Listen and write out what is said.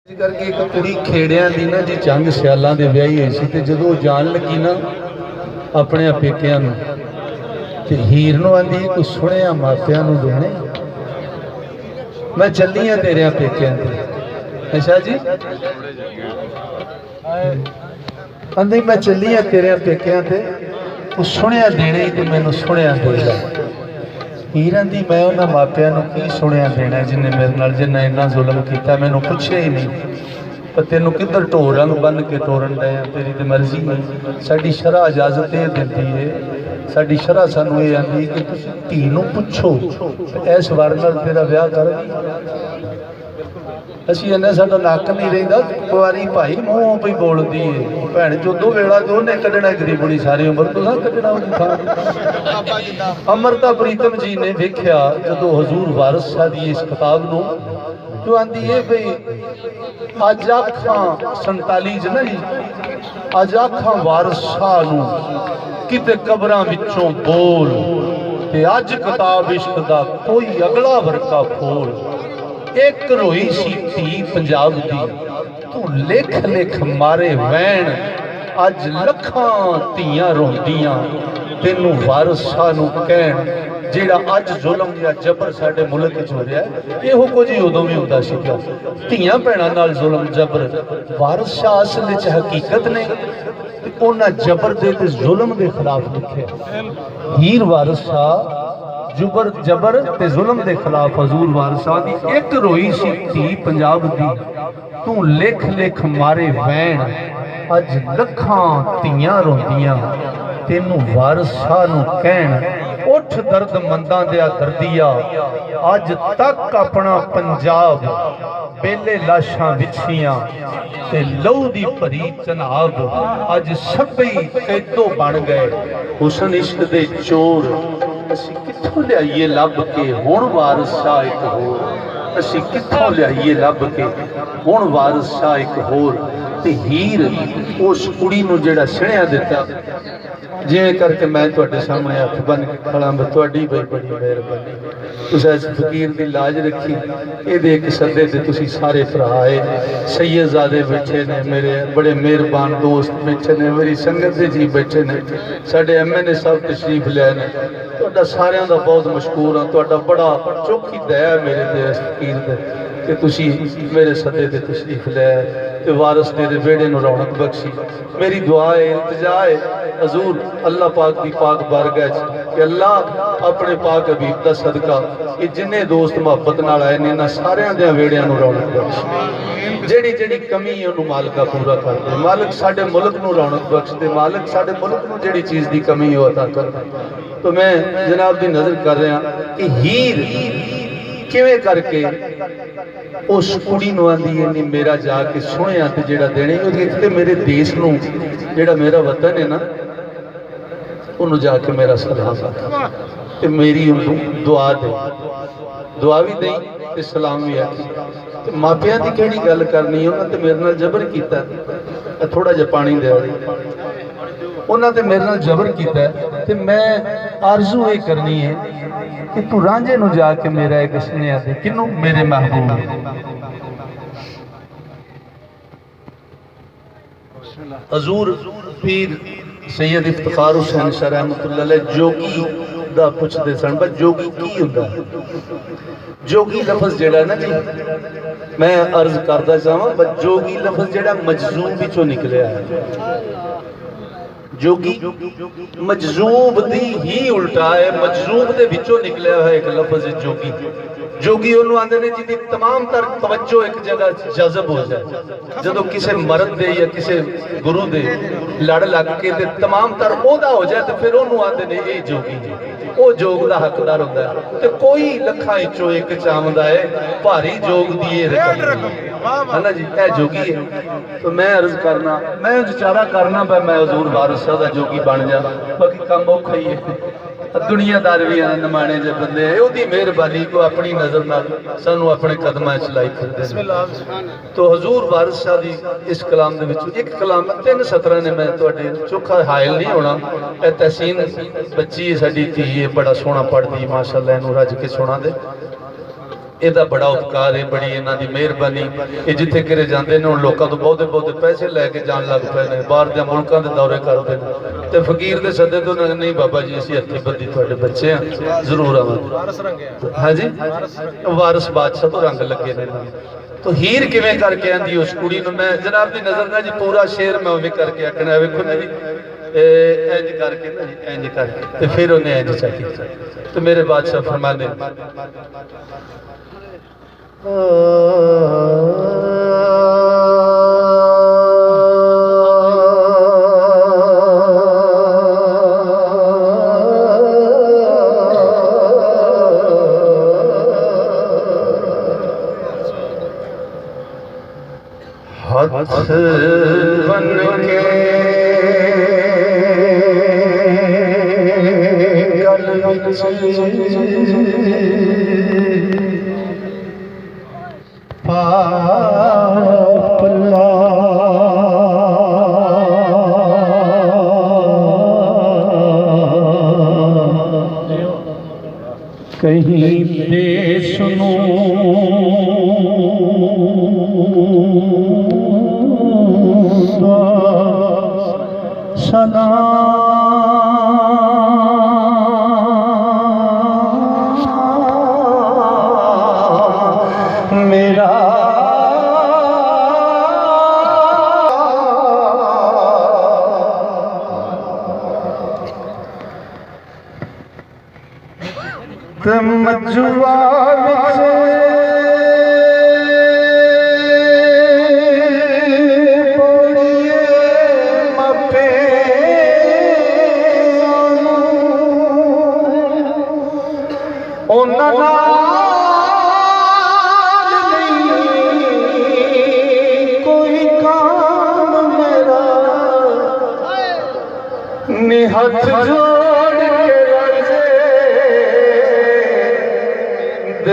करके एक कुड़ी खेड़िया दी ना जी चंद सियालों के विआही हुई सी ते जदों जान लगी ना अपने पेकिਆਂ ਨੂੰ ते हीर ਨੂੰ आंदी तू सुनिया मापिਆਂ ਨੂੰ देने मैं चली हाँ तेरे पेकिਆਂ ते अच्छा जी आंदी मैं चली हाँ तेरे पेकिਆਂ ते तू सुनिया देने ते मैनू सुनिया दे ला हीर आंदी मैं उन्होंने मापिਆਂ ਨੂੰ की सुनिया देना जिन्हें मेरे नाल जिन्ना इन्ना जुल्म किया मैनू पुछया ही नहीं पर तेन किधर ढोर रंग बन के तोड़न डे तेरी तो मर्जी नहीं साडी शरह इजाजत ये देती है साडी शरह सानू ये आंदी कि धी नूं पुछो इस वार नाल तेरा विआह कर असीं इन्ना साडा नक नहीं रहिंदा कुआरी भाई मूँह पई बोलदी है भैन चोदो वेला तो उन्हें कढ़ना गरीबनी सारी उम्र तो कढ़ना अमृता प्रीतम जी ने देखा जो हजूर वारिस शाह दी इस किताब नूं जो आंदी है भाई अज आखां 47 च ना जी अज आखां वारिस शाह नूं किते कबरां विचों बोल ते अज किताब इश्क दा कोई अगला वर्का खोल एक रोई सी धी पंजाब दी तू लिख लिख मारे वैन अज लखां धीआं रोंदियां तेनू वारिस शाह नूं कहण जेड़ा अज जुल्म या जबर साडे मुल्क च हो रहा है इहो कुछ ही उदों भी हुंदा सीगा धीआं भैणां नाल जुल्म जबर वारिस शाह असल विच हकीकत ने ते उन्हां जबर दे ते जुल्म दे खिलाफ लिखिआ हीर वारिस शाह जुबर जबर ते जुल्म दे खिलाफ हजूर वारिस शाह दी एक रोई सी धी पंजाब दी तू लिख लिख मारे वैन अज लखां धीआं रोंदियां तेनू वारिस शाह नूं कहण उठ दर्द मंदां दिया दर्दिया अज तक अपना पंजाब बेले लाशां विछियां ते लहू दी भरी चनाब अज छब्बी कैदो बन गए हुसन इश्क दे चोर असीं कित्थों लियाईए लभ के हुण वारिस शाह एक होर असीं कित्थों लियाईए लभ के हुण वारिस शाह एक होर ते हीर उस कुड़ी नूं जिहड़ा छणिया दिता जिवें करके मैं तुहाडे सामने हथ बन के खड़ा मैं तुहाडी बड़ी बड़ी मेहरबानी तुसीं इस फकीर दी लाज रखी इहदे इक सदे ते तुसीं सारे भरा आए सैयदजादे बैठे ने मेरे बड़े मेहरबान दोस्त बैठे ने मेरी संगत दे जी बैठे ने साडे MNA साहब तशरीफ लिआए ने तुहाडा सारियां दा बहुत मशकूर हाँ तुहाडा बड़ा चौखी दया मेरे ते इस फकीर दे कि तुसीं मेरे सदे ते तशरीफ लिआए ते वारिस तेरे वेड़े नूं रौनक बख्शी मेरी दुआ है इल्तिजा है हजूर अल्लाह पाक की पाक बारगाह कि अल्लाह अपने पाक हबीब का सदका कि जिन्ने दोस्त मुहब्बत नाल आए ने इन्हां सारियां दे वेड़ियां नूं रौनक बख्श जेड़ी जेड़ी कमी है उन्होंने मालिका पूरा कर दे मालिक साडे मुल्क नूं रौनक बख्श दे मालिक साडे मुल्क नूं जेड़ी चीज़ की कमी है अता कर दे तो मैं जनाब की नज़र कर रहा कि हीर किवें करके उस कुड़ी नूं आंदी है नी मेरा जाके सुनिया ते जेड़ा देने ते मेरे देश नूं जेड़ा मेरा वतन है ना उन्होंने जाके मेरा सलाम ते मेरी उन्होंने दुआ दे दुआ भी दई ते सलाम भी आखी ते मापियां दी किहड़ी गल करनी उन्होंने ते मेरे नाल जबर कीता थोड़ा जिहा पानी दे उन्होंने ते मेरे नाल जबर कीता ते मैं आरज़ू ये करनी है कि तू रांझे नूं जाके मेरा एक सुनिया दे किनू मेरे महबूब हजूर पीर सैयद इफ्तिखार हुसैन शाह रहमतुल्लाह अलैह जोगी दा पुछदे सन पर जोगी की हुंदा जोगी लफ्ज़ जेड़ा ना जी मैं अर्ज करदा चाहां पर जोगी लफ्ज़ जेड़ा मजजूब विचों निकलिया है जोगी मजजूब दी ही उल्टा है मजजूब दे विचों निकलिया है एक लफ्ज़ जोगी जोगी उन्होंने आंदे ने जिहदी तमाम तर तवज्जो एक जगह जज़ब हो जाए जदों किसी मर्द दे या किसी गुरु दे लड़ लग के ते तमाम तर ओहदा हो जाए तो फिर उन्होंने आंदे ने ये जोगी जी वो जोग दा हकदार होंदा है ते कोई लखां विचों एक चाहंदा है भारी जोग दी रकम है ना जी ए जोगी है तो मैं अर्ज करना मैं विचारा करना पर मैं हजूर वारिस शाह दा जोगी बन जा बाकी काम औखा ही है दुनियादार भी नमाणे जे बंदे है ओदी मेहरबानी को अपनी नज़र नाल सानू अपने कदमां च लाई फिरदे तो हजूर वारिस शाह दी इस कलाम दे विच एक कलाम 3 सतरां ने मैं तुहाडे चोखा हायल नहीं होना ए तहसीन बच्ची साडी धी बड़ा सोहना पढ़दी माशाअल्लाह इनू रज के सुना दे ਇਹਦਾ ਬੜਾ ਉਪਕਾਰ ਹੈ, ਬੜੀ ਇਹਨਾਂ ਦੀ ਮਿਹਰਬਾਨੀ। ਇਹ ਜਿੱਥੇ ਕਿਰੇ ਜਾਂਦੇ ਨੇ ਹੁਣ ਲੋਕਾਂ ਤੋਂ ਬਹੁਤੇ ਬਹੁਤੇ ਪੈਸੇ ਲੈ ਕੇ ਜਾਣ ਲੱਗ ਪਏ ਨੇ, ਬਾਹਰ ਦੇ ਮੁਲਕਾਂ ਦੇ ਦੌਰੇ ਕਰਦੇ ਨੇ, ਤੇ ਫਕੀਰ ਦੇ ਸੱਦੇ ਤੋਂ ਨਹੀਂ ਬਾਬਾ ਜੀ ਅਸੀਂ ਹੱਥੀ ਬੱਧੀ ਤੁਹਾਡੇ ਬੱਚੇ ਆ, ਜ਼ਰੂਰ ਆਵਾਂਗੇ। ਹਾਂਜੀ ਵਾਰਿਸ ਬਾਦਸ਼ਾਹ ਤੋਂ ਰੰਗ ਲੱਗੇ ਨੇ तो हीर किवें करके आंदी उस कुड़ी नूं मैं जनाब दी नज़र ना जी पूरा शेर मैं उवें करके आखना वेखो ना जी इंज करके ना जी इंज करके ते फिर उन्हें इंज चाहिए तो मेरे बादशाह फरमाने हथ बन के गल विच पापला कहीं दे सुनो सदा मेरा मजुआ कोई काम मेरा निहथ जोड़ के